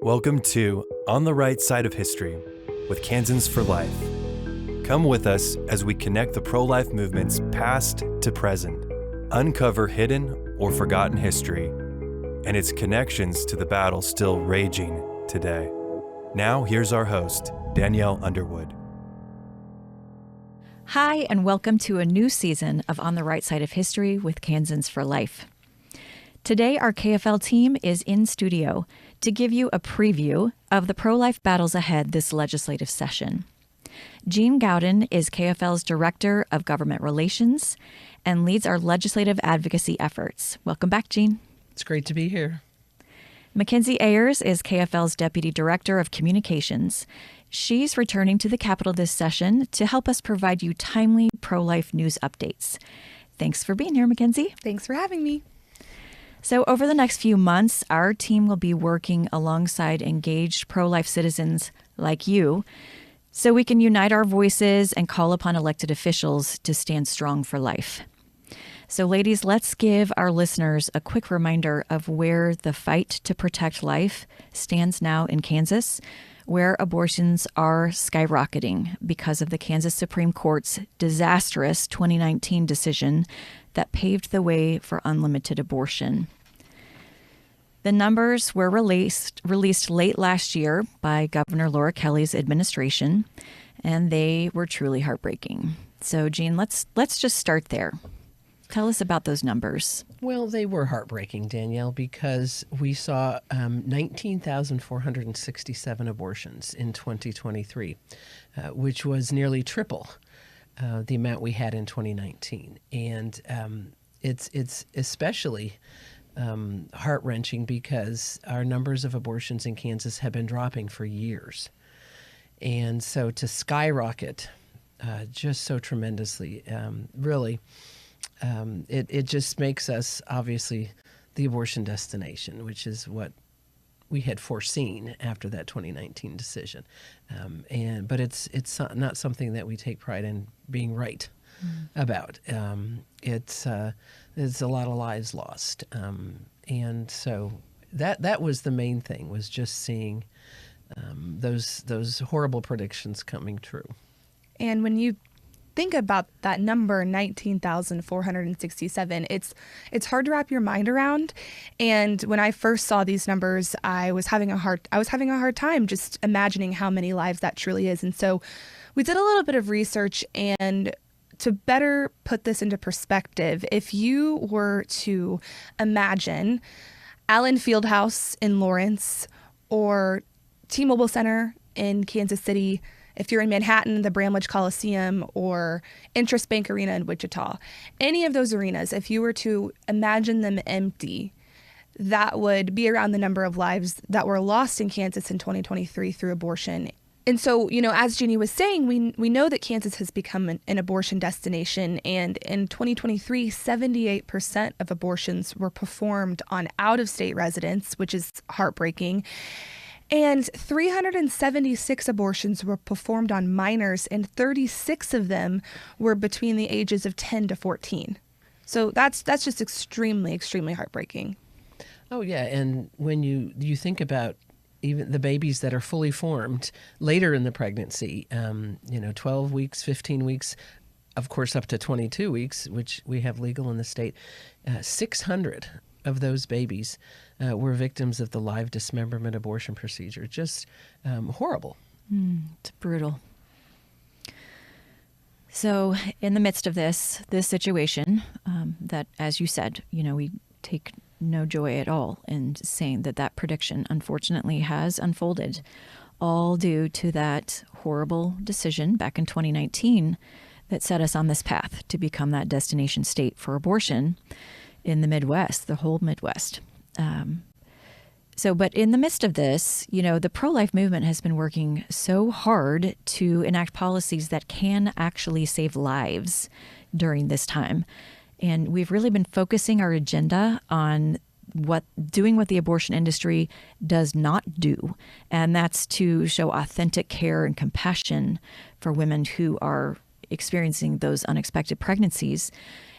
Welcome to On the Right Side of History with Kansans for Life. Come with us as we connect the pro-life movement's past to present, uncover hidden or forgotten history, and its connections to the battle still raging today. Now, here's our host, Danielle Underwood. Hi, and welcome to a new season of On the Right Side of History with Kansans for Life. Today, our KFL team is in studio to give you a preview of the pro-life battles ahead this legislative session. Jeanne Gawdun is KFL's Director of Government Relations and leads our legislative advocacy efforts. Welcome back, Jeanne. It's great to be here. Mackenzie Ayers is KFL's Deputy Director of Communications. She's returning to the Capitol this session to help us provide you timely pro-life news updates. Thanks for being here, Mackenzie. Thanks for having me. So over the next few months, our team will be working alongside engaged pro-life citizens like you so we can unite our voices and call upon elected officials to stand strong for life. So ladies, let's give our listeners a quick reminder of where the fight to protect life stands now in Kansas, where abortions are skyrocketing because of the Kansas Supreme Court's disastrous 2019 decision that paved the way for unlimited abortion. The numbers were released late last year by Governor Laura Kelly's administration, and they were truly heartbreaking. So, Jeanne, let's just start there. Tell us about those numbers. Well, they were heartbreaking, Danielle, because we saw 19,467 abortions in 2023, which was nearly triple the amount we had in 2019. And it's especially heart-wrenching because our numbers of abortions in Kansas have been dropping for years. And so to skyrocket just so tremendously, really, it just makes us, obviously, the abortion destination, which is what we had foreseen after that 2019 decision. But it's not something that we take pride in being right about. It's a lot of lives lost. And so that was the main thing, was just seeing those horrible predictions coming true. And when you think about that number, 19,467, it's hard to wrap your mind around. And when I first saw these numbers, I was having a hard time just imagining how many lives that truly is. And so we did a little bit of research, and to better put this into perspective, if you were to imagine Allen Fieldhouse in Lawrence or T-Mobile Center in Kansas City, if you're in Manhattan, the Bramlage Coliseum, or Interest Bank Arena in Wichita, any of those arenas, if you were to imagine them empty, that would be around the number of lives that were lost in Kansas in 2023 through abortion. And so, as Jeannie was saying, we know that Kansas has become an abortion destination. And in 2023, 78% of abortions were performed on out-of-state residents, which is heartbreaking. And 376 abortions were performed on minors, and 36 of them were between the ages of 10 to 14. So that's just extremely, extremely heartbreaking. Oh, yeah. And when you think about even the babies that are fully formed later in the pregnancy, 12 weeks, 15 weeks, of course, up to 22 weeks, which we have legal in the state, 600 of those babies were victims of the live dismemberment abortion procedure. Just horrible. It's brutal. So in the midst of this situation, that, as you said, we take no joy at all in saying that prediction, unfortunately, has unfolded, all due to that horrible decision back in 2019 that set us on this path to become that destination state for abortion in the Midwest, the whole Midwest. But in the midst of this, the pro-life movement has been working so hard to enact policies that can actually save lives during this time. And we've really been focusing our agenda on doing what the abortion industry does not do. And that's to show authentic care and compassion for women who are experiencing those unexpected pregnancies.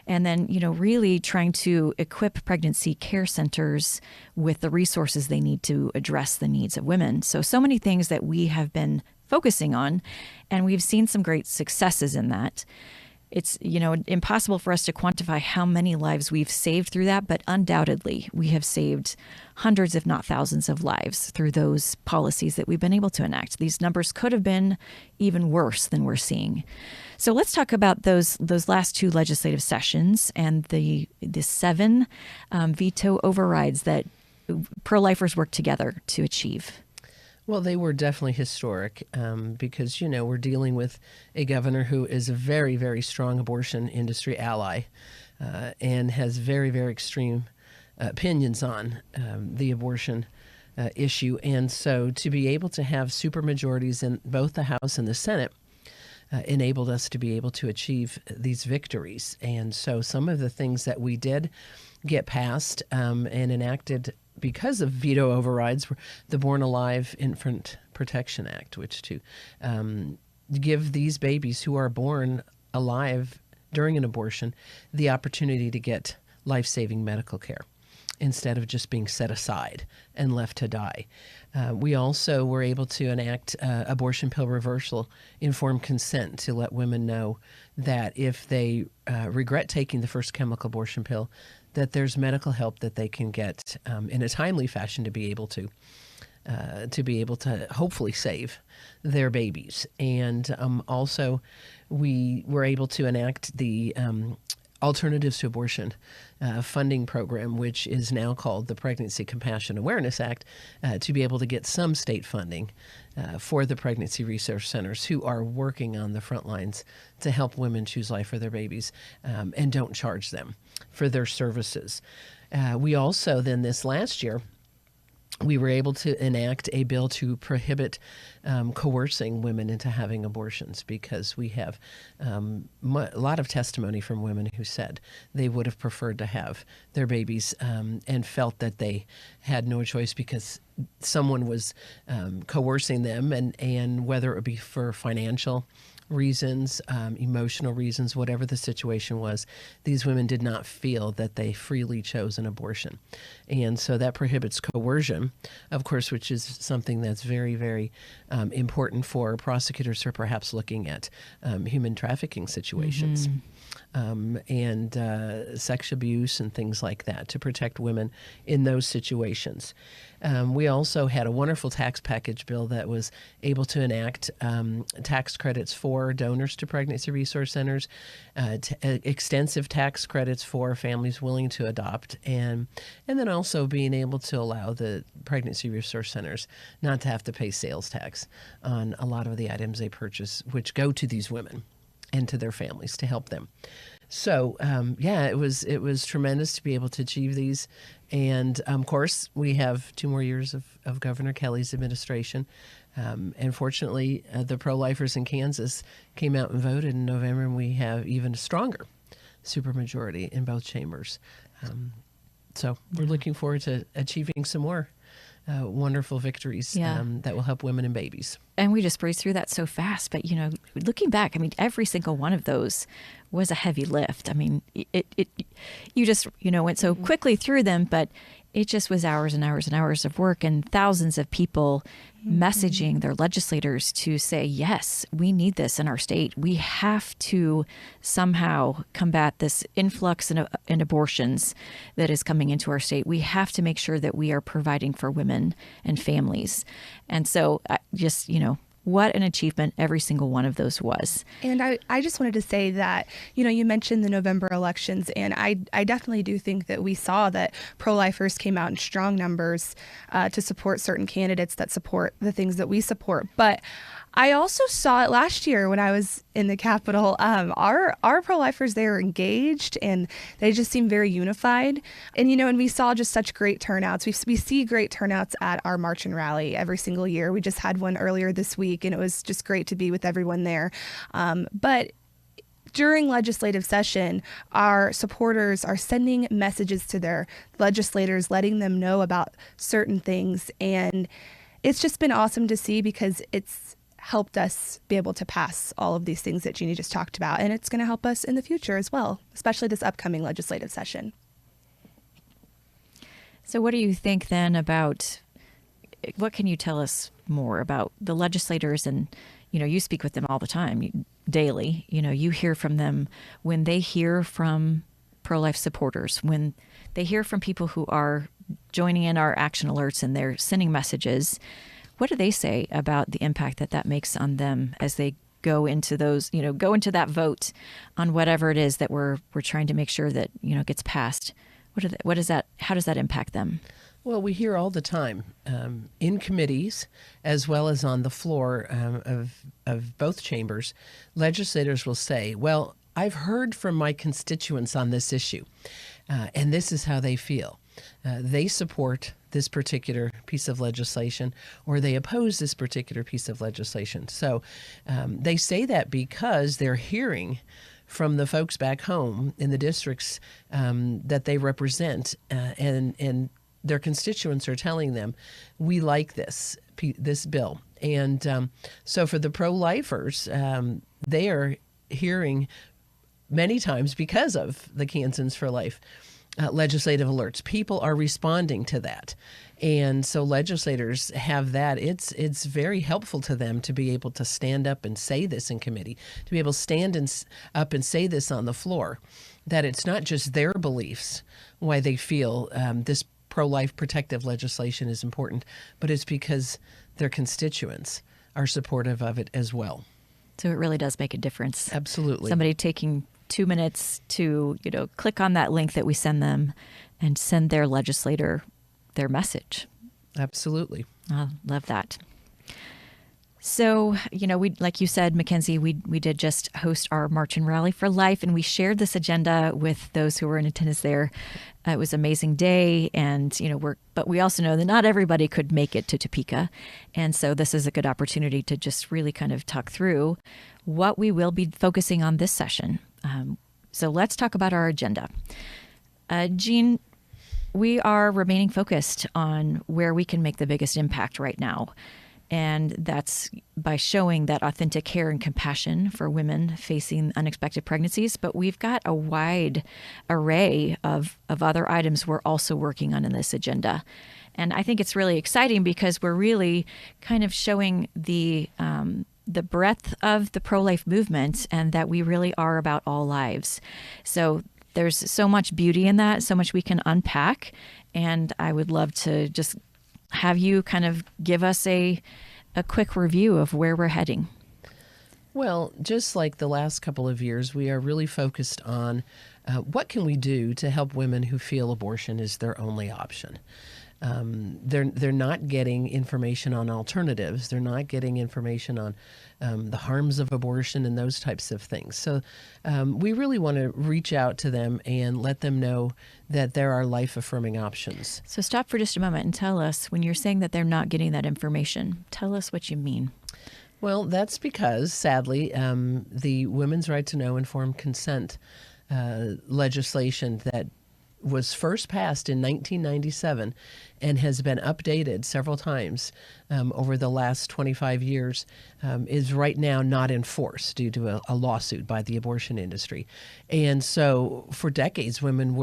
And then, really trying to equip pregnancy care centers with the resources they need to address the needs of women. So many things that we have been focusing on, and we've seen some great successes in that. It's, impossible for us to quantify how many lives we've saved through that, but undoubtedly we have saved hundreds, if not thousands of lives through those policies that we've been able to enact. These numbers could have been even worse than we're seeing. So let's talk about those last two legislative sessions and the 7 veto overrides that pro-lifers worked together to achieve. Well, they were definitely historic because, we're dealing with a governor who is a very, very strong abortion industry ally and has very, very extreme opinions on the abortion issue. And so to be able to have supermajorities in both the House and the Senate enabled us to be able to achieve these victories. And so some of the things that we did get passed and enacted because of veto overrides were the Born Alive Infant Protection Act, which to give these babies who are born alive during an abortion the opportunity to get life-saving medical care instead of just being set aside and left to die. We also were able to enact abortion pill reversal informed consent to let women know that if they regret taking the first chemical abortion pill, that there's medical help that they can get in a timely fashion to be able to hopefully save their babies. And also, we were able to enact the Alternatives to Abortion funding program, which is now called the Pregnancy Compassion Awareness Act, to be able to get some state funding for the pregnancy resource centers who are working on the front lines to help women choose life for their babies and don't charge them for their services. We also then this last year, we were able to enact a bill to prohibit coercing women into having abortions because we have a lot of testimony from women who said they would have preferred to have their babies and felt that they had no choice because someone was coercing them, and whether it would be for financial reasons, emotional reasons, whatever the situation was, these women did not feel that they freely chose an abortion. And so that prohibits coercion, of course, which is something that's very, very important for prosecutors who are perhaps looking at human trafficking situations. And sex abuse and things like that to protect women in those situations. We also had a wonderful tax package bill that was able to enact tax credits for donors to pregnancy resource centers, extensive tax credits for families willing to adopt, and then also being able to allow the pregnancy resource centers not to have to pay sales tax on a lot of the items they purchase, which go to these women and to their families to help them. So, it was tremendous to be able to achieve these. And, of course, we have 2 more years of Governor Kelly's administration. And fortunately, the pro-lifers in Kansas came out and voted in November, and we have even a stronger supermajority in both chambers. So we're looking forward to achieving some more wonderful victories that will help women and babies. And we just breezed through that so fast. But, looking back, every single one of those was a heavy lift. You just, went so quickly through them, but it just was hours and hours and hours of work and thousands of people messaging their legislators to say, yes, we need this in our state. We have to somehow combat this influx in abortions that is coming into our state. We have to make sure that we are providing for women and families. And so just, what an achievement every single one of those was. And I just wanted to say that, you mentioned the November elections, and I definitely do think that we saw that pro-lifers came out in strong numbers to support certain candidates that support the things that we support. But I also saw it last year when I was in the Capitol. Our pro-lifers, they were engaged and they just seemed very unified. And, and we saw just such great turnouts. We see great turnouts at our March and Rally every single year. We just had one earlier this week, and it was just great to be with everyone there. But during legislative session, our supporters are sending messages to their legislators, letting them know about certain things. And it's just been awesome to see because it's helped us be able to pass all of these things that Jeannie just talked about. And it's going to help us in the future as well, especially this upcoming legislative session. So what do you think then about, what can you tell us more about the legislators? And, you speak with them all the time, daily. You hear from them when they hear from pro-life supporters, when they hear from people who are joining in our action alerts and they're sending messages. What do they say about the impact that makes on them as they go into those, go into that vote on whatever it is that we're trying to make sure that, gets passed? How does that impact them? Well, we hear all the time in committees as well as on the floor of both chambers, legislators will say, well, I've heard from my constituents on this issue, and this is how they feel. They support this particular piece of legislation, or they oppose this particular piece of legislation. So they say that because they're hearing from the folks back home in the districts that they represent, and their constituents are telling them, we like this bill. And so for the pro-lifers, they are hearing many times, because of the Kansans for Life legislative alerts, people are responding to that. And so legislators have that. It's very helpful to them to be able to stand up and say this in committee, to be able to stand up and say this on the floor, that it's not just their beliefs why they feel this pro-life protective legislation is important, but it's because their constituents are supportive of it as well. So it really does make a difference. Absolutely. Somebody taking 2 minutes to, click on that link that we send them and send their legislator their message. Absolutely. I love that. So, we, like you said, Mackenzie, we did just host our March and Rally for Life, and we shared this agenda with those who were in attendance there. It was an amazing day, and, but we also know that not everybody could make it to Topeka. And so this is a good opportunity to just really kind of talk through what we will be focusing on this session. So let's talk about our agenda. Jeanne, we are remaining focused on where we can make the biggest impact right now. And that's by showing that authentic care and compassion for women facing unexpected pregnancies. But we've got a wide array of other items we're also working on in this agenda. And I think it's really exciting because we're really kind of showing the breadth of the pro-life movement, and that we really are about all lives. So there's so much beauty in that, so much we can unpack. And I would love to just have you kind of give us a quick review of where we're heading. Well, just like the last couple of years, we are really focused on what can we do to help women who feel abortion is their only option. They're not getting information on alternatives. They're not getting information on the harms of abortion and those types of things. So we really want to reach out to them and let them know that there are life-affirming options. So stop for just a moment and tell us, when you're saying that they're not getting that information, tell us what you mean. Well, that's because, sadly, the Women's Right to Know Informed Consent legislation that was first passed in 1997 and has been updated several times over the last 25 years is right now not in force due to a lawsuit by the abortion industry. And so for decades, women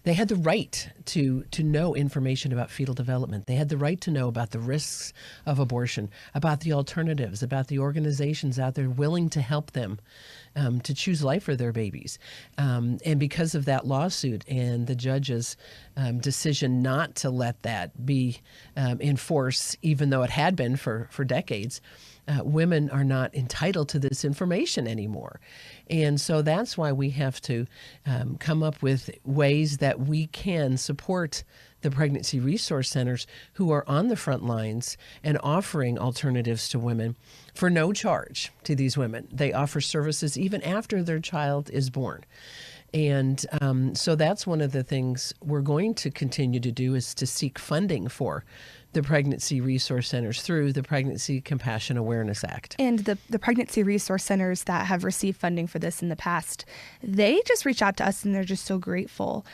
they had the right to know information about fetal development. They had the right to know about the risks of abortion, about the alternatives, about the organizations out there willing to help them to choose life for their babies. And because of that lawsuit and the judge's decision not to let that be in force, even though it had been for decades, women are not entitled to this information anymore. And so that's why we have to come up with ways that we can support the pregnancy resource centers who are on the front lines and offering alternatives to women for no charge to these women. They offer services even after their child is born. And so that's one of the things we're going to continue to do, is to seek funding for the Pregnancy Resource Centers through the Pregnancy Compassion Awareness Act. And the Pregnancy Resource Centers that have received funding for this in the past, they just reach out to us and they're just so grateful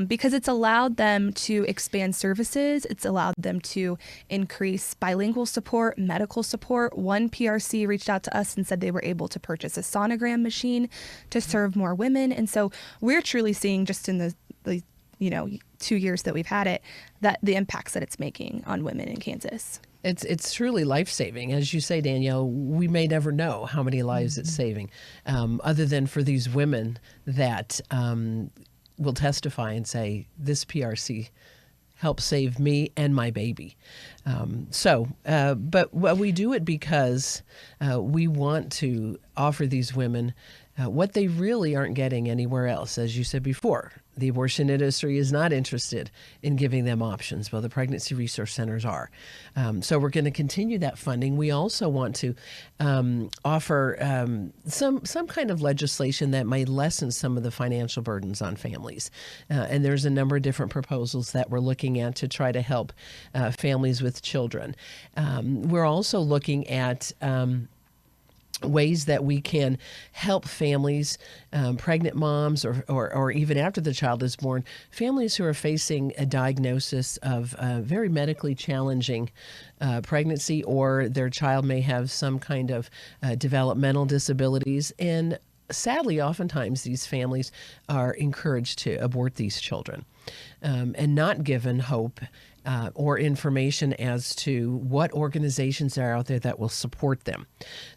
because it's allowed them to expand services. It's allowed them to increase bilingual support, medical support. One PRC reached out to us and said they were able to purchase a sonogram machine to serve more women. And so we're truly seeing just in the 2 years that we've had it, that the impacts that it's making on women in Kansas. It's truly life-saving. As you say, Danielle, we may never know how many lives it's saving, other than for these women that will testify and say, this PRC helped save me and my baby. But we do it because we want to offer these women what they really aren't getting anywhere else. As you said before, the abortion industry is not interested in giving them options. Well, the Pregnancy Resource Centers are. So we're going to continue that funding. We also want to offer some kind of legislation that might lessen some of the financial burdens on families. And there's a number of different proposals that we're looking at to try to help families with children. We're also looking at ways that we can help families, pregnant moms, or even after the child is born, families who are facing a diagnosis of very medically challenging pregnancy, or their child may have some kind of developmental disabilities. And sadly, oftentimes these families are encouraged to abort these children and not given hope or information as to what organizations are out there that will support them.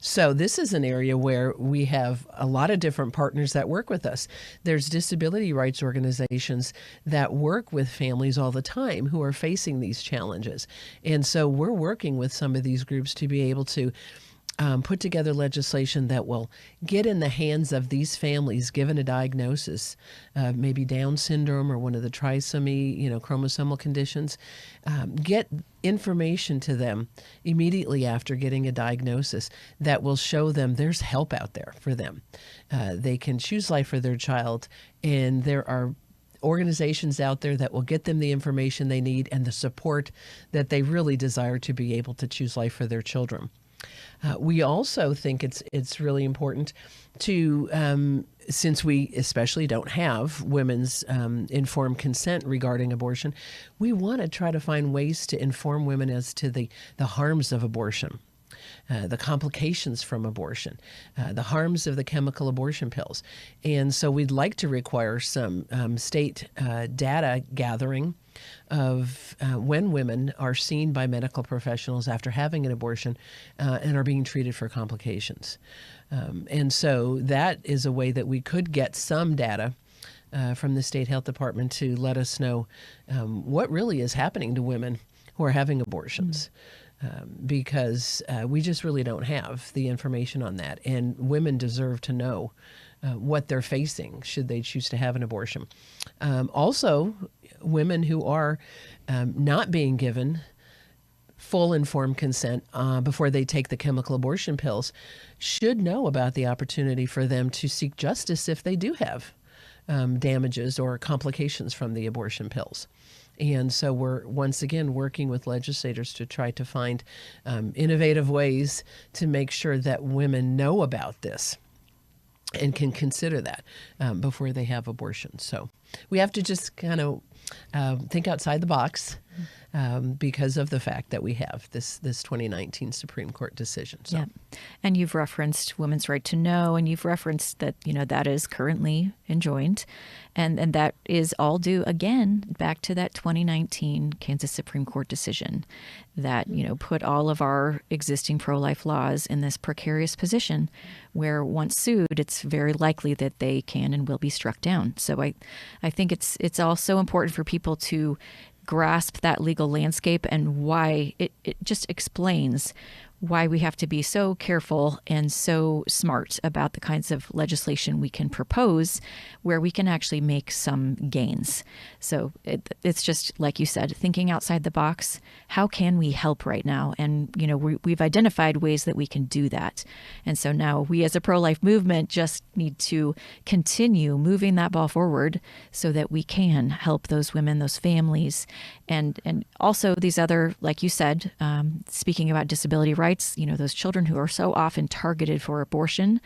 So this is an area where we have a lot of different partners that work with us. There's disability rights organizations that work with families all the time who are facing these challenges. And so we're working with some of these groups to be able to put together legislation that will get in the hands of these families given a diagnosis, maybe Down syndrome or one of the trisomy, chromosomal conditions, get information to them immediately after getting a diagnosis that will show them there's help out there for them. They can choose life for their child, and there are organizations out there that will get them the information they need and the support that they really desire to be able to choose life for their children. We also think it's really important to, since we especially don't have women's informed consent regarding abortion, we want to try to find ways to inform women as to the harms of abortion. The complications from abortion, the harms of the chemical abortion pills. And so we'd like to require some state data gathering of when women are seen by medical professionals after having an abortion and are being treated for complications. And so that is a way that we could get some data from the state health department to let us know what really is happening to women who are having abortions. Because we just really don't have the information on that. And women deserve to know what they're facing should they choose to have an abortion. Also, women who are not being given full informed consent before they take the chemical abortion pills should know about the opportunity for them to seek justice if they do have damages or complications from the abortion pills. And so we're once again working with legislators to try to find innovative ways to make sure that women know about this and can consider that before they have abortion. So we have to just kind of think outside the box because of the fact that we have this 2019 Supreme Court decision. So. Yeah. And you've referenced women's right to know, and you've referenced that, that is currently enjoined. And that is all due, again, back to that 2019 Kansas Supreme Court decision that, put all of our existing pro-life laws in this precarious position where once sued, it's very likely that they can and will be struck down. So I think it's also important for people to grasp that legal landscape and why it just explains why we have to be so careful and so smart about the kinds of legislation we can propose where we can actually make some gains. So it's just, like you said, thinking outside the box. How can we help right now? And, we've identified ways that we can do that. And so now we as a pro-life movement just need to continue moving that ball forward so that we can help those women, those families, and also these other, like you said, speaking about disability rights, those children who are so often targeted for abortion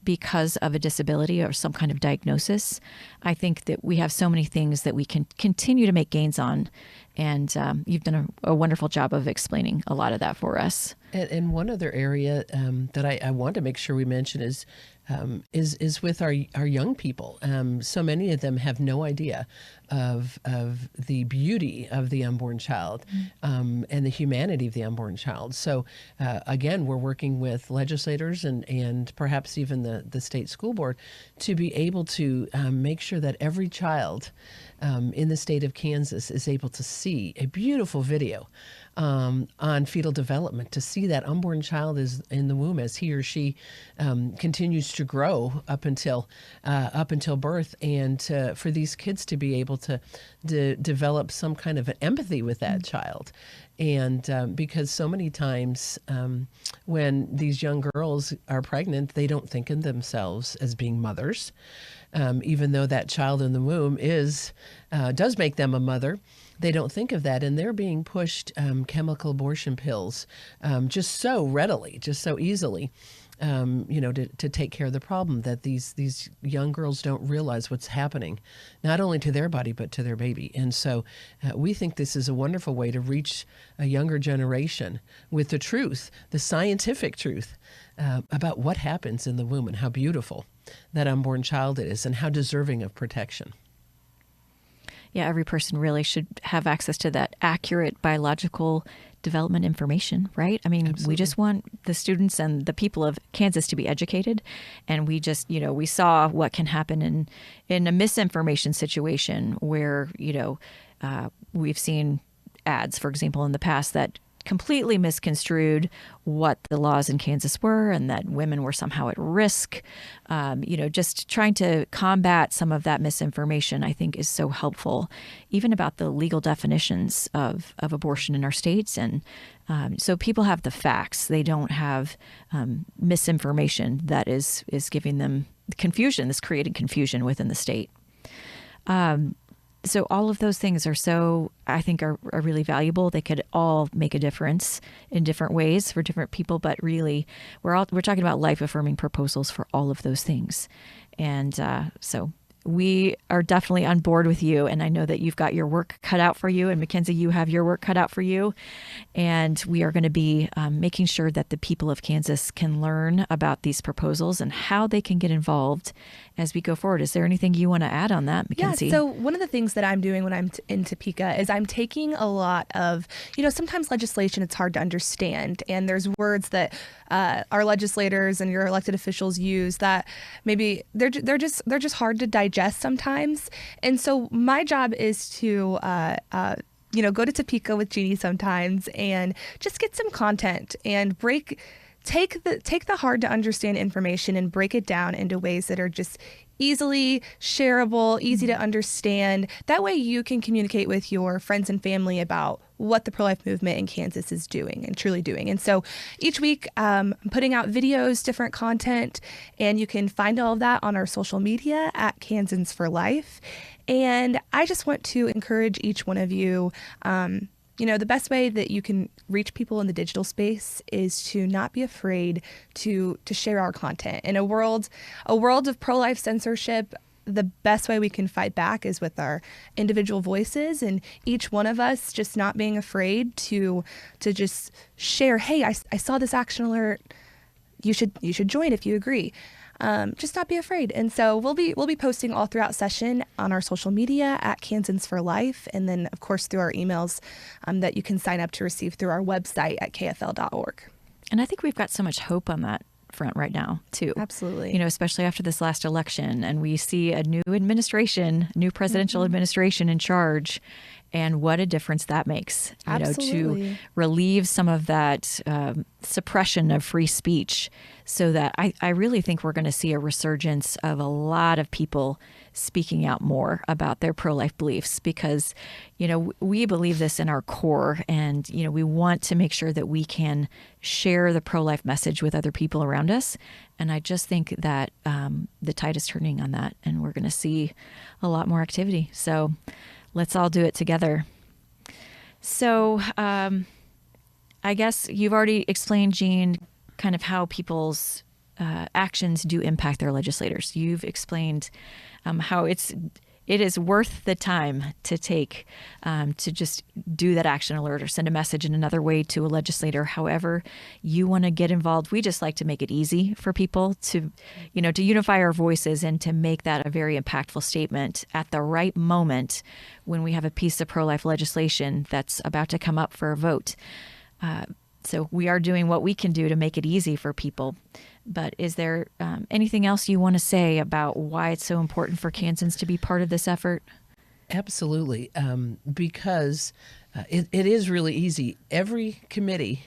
because of a disability or some kind of diagnosis. I think that we have so many things that we can continue to make gains on. And you've done a wonderful job of explaining a lot of that for us. And one other area that I want to make sure we mention is with our young people. So many of them have no idea of the beauty of the unborn child and the humanity of the unborn child. So again, we're working with legislators and perhaps even the state school board to be able to make sure that every child in the state of Kansas is able to see a beautiful video on fetal development, to see that unborn child is in the womb as he or she continues to grow up until birth, and for these kids to be able to develop some kind of an empathy with that child. And because so many times when these young girls are pregnant, they don't think of themselves as being mothers, even though that child in the womb does make them a mother. They don't think of that, and they're being pushed chemical abortion pills just so readily, just so easily, to take care of the problem, that these young girls don't realize what's happening, not only to their body, but to their baby. And so we think this is a wonderful way to reach a younger generation with the truth, the scientific truth about what happens in the womb and how beautiful that unborn child is and how deserving of protection. Yeah, every person really should have access to that accurate biological development information, right? I mean, Absolutely. We just want the students and the people of Kansas to be educated. And we just, we saw what can happen in a misinformation situation where, we've seen ads, for example, in the past that completely misconstrued what the laws in Kansas were and that women were somehow at risk. Just trying to combat some of that misinformation, I think, is so helpful, even about the legal definitions of abortion in our states. And so people have the facts. They don't have misinformation that is giving them confusion, is creating confusion within the state. So all of those things I think are really valuable. They could all make a difference in different ways for different people, but really we're talking about life-affirming proposals for all of those things. And so we are definitely on board with you. And I know that you've got your work cut out for you. And Mackenzie, you have your work cut out for you. And we are going to be making sure that the people of Kansas can learn about these proposals and how they can get involved as we go forward. Is there anything you want to add on that, Mackenzie? Yeah, so one of the things that I'm doing when I'm in Topeka is I'm taking a lot of, sometimes legislation, it's hard to understand. And there's words that our legislators and your elected officials use that maybe they're just hard to digest sometimes. And so my job is to go to Topeka with Jeanne sometimes and just get some content and take the hard to understand information and break it down into ways that are just easily shareable, easy to understand. That way you can communicate with your friends and family about what the pro-life movement in Kansas is doing and truly doing. And so each week I'm putting out videos, different content, and you can find all of that on our social media at Kansans for Life. And I just want to encourage each one of you, the best way that you can reach people in the digital space is to not be afraid to share our content. In a world of pro-life censorship, the best way we can fight back is with our individual voices, and each one of us just not being afraid to just share, hey, I saw this action alert. You should join if you agree. Just not be afraid. And so we'll be posting all throughout session on our social media at Kansans for Life, and then of course through our emails that you can sign up to receive through our website at kfl.org. And I think we've got so much hope on that front right now too. Absolutely. Especially after this last election, and we see a new administration, new presidential administration in charge. and what a difference that makes. Absolutely. To relieve some of that suppression of free speech, so that I really think we're going to see a resurgence of a lot of people speaking out more about their pro-life beliefs, because, we believe this in our core, and, we want to make sure that we can share the pro-life message with other people around us. And I just think that the tide is turning on that, and we're going to see a lot more activity. So let's all do it together. So I guess you've already explained, Jeanne, kind of how people's actions do impact their legislators. You've explained how it is worth the time to take to just do that action alert or send a message in another way to a legislator. However you want to get involved, we just like to make it easy for people to unify our voices and to make that a very impactful statement at the right moment when we have a piece of pro-life legislation that's about to come up for a vote. So we are doing what we can do to make it easy for people. But is there anything else you want to say about why it's so important for Kansans to be part of this effort? Absolutely, because it is really easy. Every committee,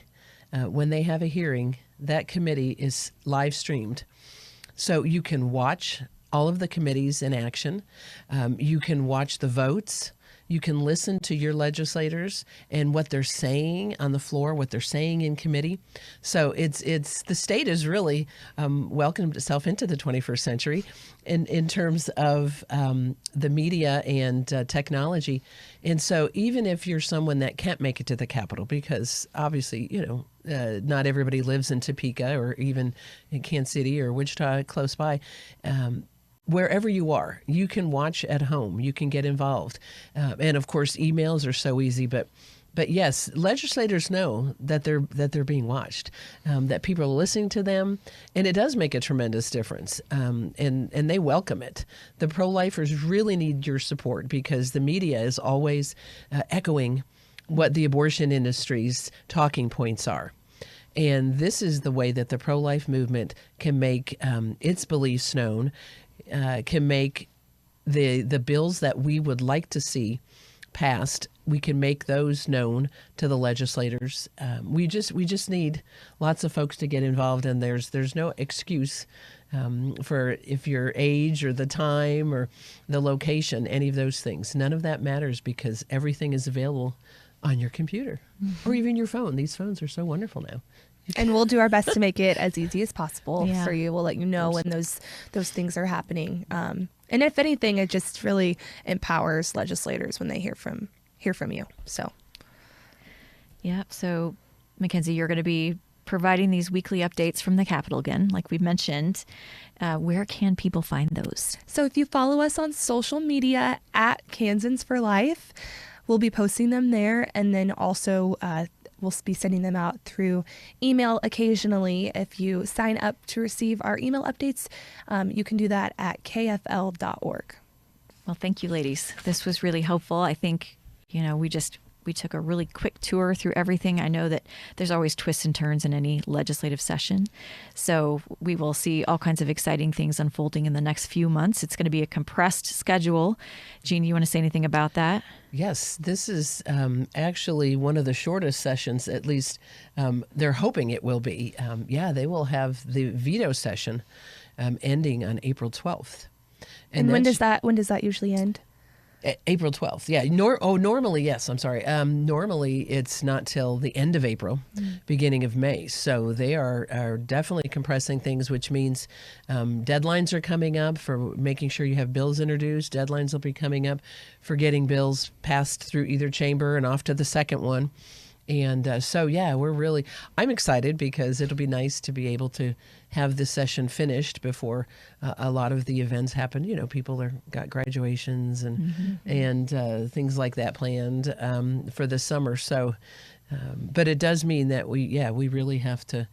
when they have a hearing, that committee is live streamed. So you can watch all of the committees in action. You can watch the votes. You can listen to your legislators and what they're saying on the floor, what they're saying in committee. So it's the state has really welcomed itself into the 21st century in terms of the media and technology. And so even if you're someone that can't make it to the Capitol, because obviously, not everybody lives in Topeka or even in Kansas City or Wichita close by, wherever you are, you can watch at home. You can get involved. And of course, emails are so easy. But yes, legislators know that they're being watched, that people are listening to them. And it does make a tremendous difference. And they welcome it. The pro-lifers really need your support, because the media is always echoing what the abortion industry's talking points are. And this is the way that the pro-life movement can make its beliefs known, can make the bills that we would like to see passed. We can make those known to the legislators. We just need lots of folks to get involved, and there's no excuse for if your age or the time or the location, any of those things. None of that matters, because everything is available on your computer or even your phone. These phones are so wonderful now. And we'll do our best to make it as easy as possible Yeah. for you. We'll let you know when those things are happening. And if anything, it just really empowers legislators when they hear from you. So, Yeah. So, Mackenzie, you're going to be providing these weekly updates from the Capitol again, like we mentioned. Where can people find those? So if you follow us on social media at Kansans for Life, we'll be posting them there, and then also we'll be sending them out through email occasionally. If you sign up to receive our email updates, you can do that at kfl.org. Well, thank you, ladies. This was really helpful. I think, we took a really quick tour through everything. I know that there's always twists and turns in any legislative session. So we will see all kinds of exciting things unfolding in the next few months. It's going to be a compressed schedule. Jeanne, you want to say anything about that? Yes, this is actually one of the shortest sessions, at least they're hoping it will be. They will have the veto session ending on April 12th. And when does that usually end? April 12th. Yeah. Normally, yes. I'm sorry. Normally, it's not till the end of April, beginning of May. So they are definitely compressing things, which means deadlines are coming up for making sure you have bills introduced. Deadlines will be coming up for getting bills passed through either chamber and off to the second one. And I'm excited, because it'll be nice to be able to have this session finished before a lot of the events happen. People got graduations and things like that planned for the summer. So, but it does mean that we really have to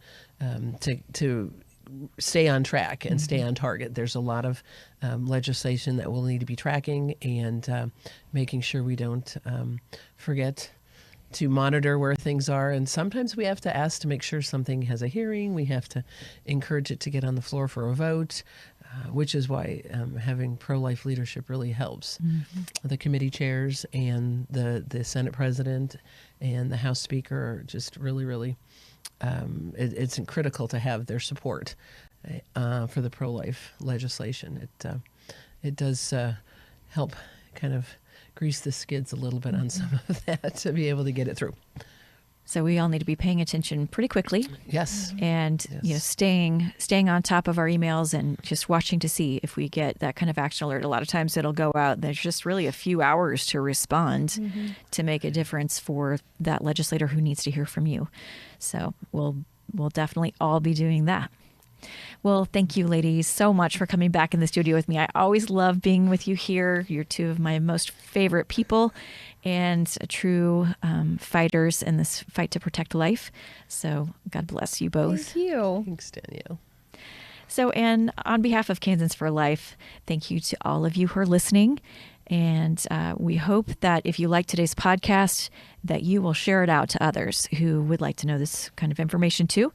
stay on track and stay on target. There's a lot of legislation that we'll need to be tracking and making sure we don't forget to monitor where things are. And sometimes we have to ask to make sure something has a hearing. We have to encourage it to get on the floor for a vote. which is why having pro-life leadership really helps. The committee chairs and the Senate president and the House Speaker are just really, it's critical to have their support for the pro-life legislation. It does help kind of grease the skids a little bit on some of that to be able to get it through. So we all need to be paying attention pretty quickly. Yes. And staying on top of our emails and just watching to see if we get that kind of action alert. A lot of times it'll go out. There's just really a few hours to respond to make a difference for that legislator who needs to hear from you. So we'll definitely all be doing that. Well, thank you, ladies, so much for coming back in the studio with me. I always love being with you here. You're two of my most favorite people and true fighters in this fight to protect life. So God bless you both. Thank you. Thanks, Danielle. So, and on behalf of Kansans for Life, thank you to all of you who are listening. And we hope that if you like today's podcast, that you will share it out to others who would like to know this kind of information too.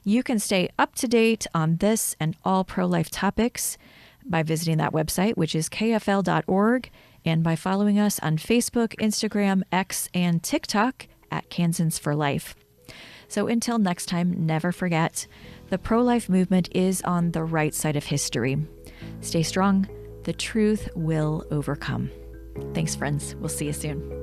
You can stay up to date on this and all pro-life topics by visiting that website, which is kfl.org, and by following us on Facebook, Instagram, X, and TikTok at Kansans for Life. So until next time, never forget, the pro-life movement is on the right side of history. Stay strong. The truth will overcome. Thanks, friends. We'll see you soon.